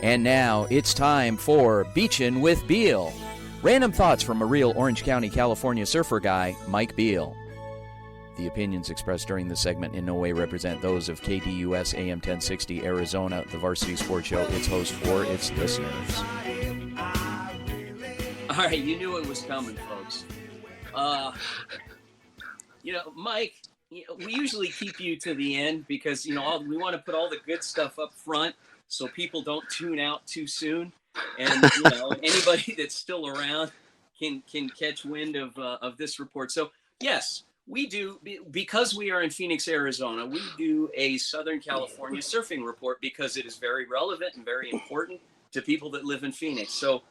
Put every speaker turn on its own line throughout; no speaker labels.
And now it's time for Beachin with Beale. Random thoughts from a real Orange County, California surfer guy, Mike Beale. The opinions expressed during this segment in no way represent those of KDUS AM 1060 Arizona, the Varsity Sports Show, its host, or its listeners.
All right, you knew it was coming, folks. Mike, we usually keep you to the end because, we want to put all the good stuff up front so people don't tune out too soon. And, anybody that's still around can catch wind of this report. So, yes, we do, because we are in Phoenix, Arizona, we do a Southern California surfing report because it is very relevant and very important to people that live in Phoenix. So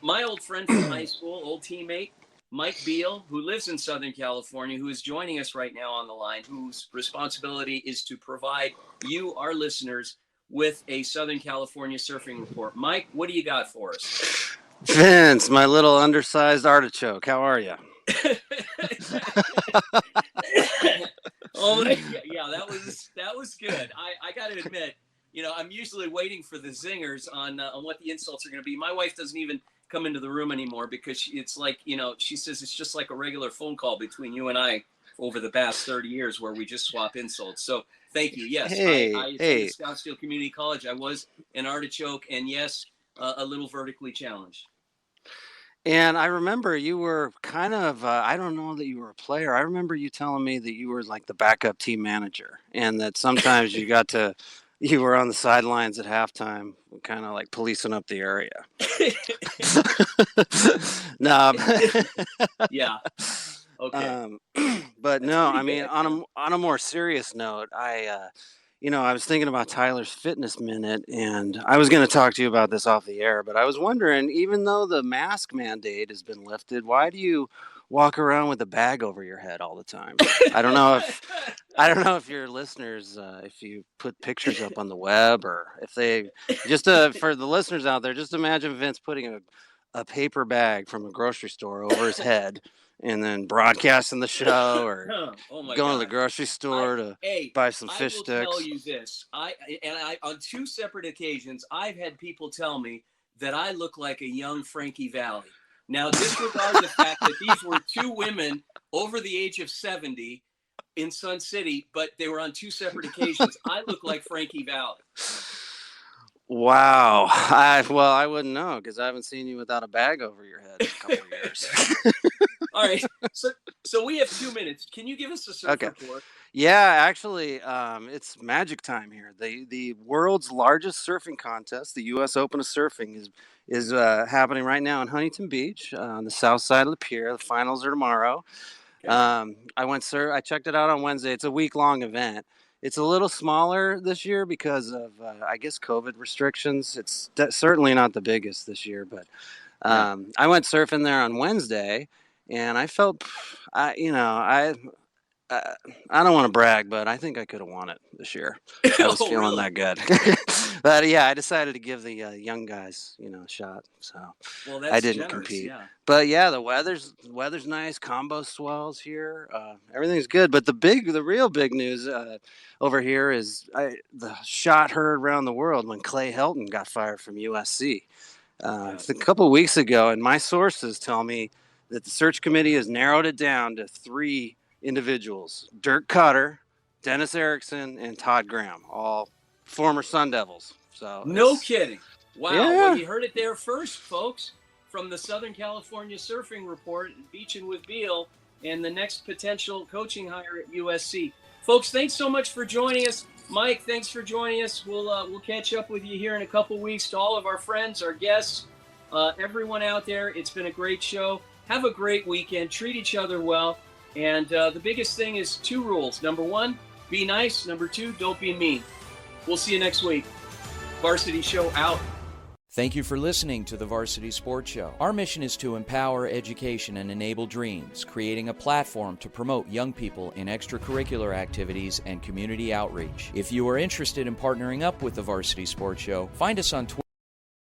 my old friend from high school, old teammate, Mike Beale, who lives in Southern California, who is joining us right now on the line, whose responsibility is to provide you, our listeners, with a Southern California surfing report. Mike, what do you got for us?
Vince, my little undersized artichoke, how are you?
Oh my God. Yeah, that was good. I got to admit, I'm usually waiting for the zingers on what the insults are going to be. My wife doesn't even come into the room anymore because it's like, she says it's just like a regular phone call between you and I over the past 30 years where we just swap insults. So thank you. Yes, I attended Scottsdale Community College. I was an artichoke, and yes, a little vertically challenged.
And I remember you were kind of, I don't know that you were a player. I remember you telling me that you were like the backup team manager and that sometimes you were on the sidelines at halftime, kind of like policing up the area. No.
Yeah. Okay.
But no, I mean, on a more serious note, I was thinking about Tyler's Fitness Minute, and I was going to talk to you about this off the air, but I was wondering, even though the mask mandate has been lifted, why do you walk around with a bag over your head all the time? I don't know if your listeners, if you put pictures up on the web, or if they just for the listeners out there, just imagine Vince putting a paper bag from a grocery store over his head and then broadcasting the show, or going to the grocery store to buy some fish sticks.
I will tell you this. I on two separate occasions, I've had people tell me that I look like a young Frankie Valli. Now, disregard the fact that these were two women over the age of 70 in Sun City, but they were on two separate occasions. I look like Frankie Valli.
Wow. I wouldn't know because I haven't seen you without a bag over your head in a couple of years.
All right. So we have 2 minutes. Can you give us a surf report?
Yeah, actually, it's magic time here. The world's largest surfing contest, the U.S. Open of Surfing, is happening right now in Huntington Beach on the south side of the pier. The finals are tomorrow. Okay. I checked it out on Wednesday. It's a week-long event. It's a little smaller this year because of, I guess, COVID restrictions. It's certainly not the biggest this year, but I went surfing there on Wednesday, and I felt, I don't want to brag, but I think I could have won it this year. I was feeling that good. But yeah, I decided to give the young guys, a shot. So I didn't compete. Yeah. But yeah, the weather's nice. Combo swells here. Everything's good. But the real big news over here is the shot heard around the world when Clay Helton got fired from USC a couple of weeks ago, and my sources tell me that the search committee has narrowed it down to 3 individuals: Dirk Cutter, Dennis Erickson, and Todd Graham, all former Sun Devils. So
no kidding. Wow. Yeah. Well, you heard it there first, folks, from the Southern California Surfing Report, Beachin with Beale, and the next potential coaching hire at USC. Folks, thanks so much for joining us. Mike, thanks for joining us. We'll catch up with you here in a couple weeks. To all of our friends, our guests, everyone out there, it's been a great show. Have a great weekend. Treat each other well. And the biggest thing is 2 rules. Number 1, be nice. Number 2, don't be mean. We'll see you next week. Varsity Show out.
Thank you for listening to the Varsity Sports Show. Our mission is to empower education and enable dreams, creating a platform to promote young people in extracurricular activities and community outreach. If you are interested in partnering up with the Varsity Sports Show, find us on Twitter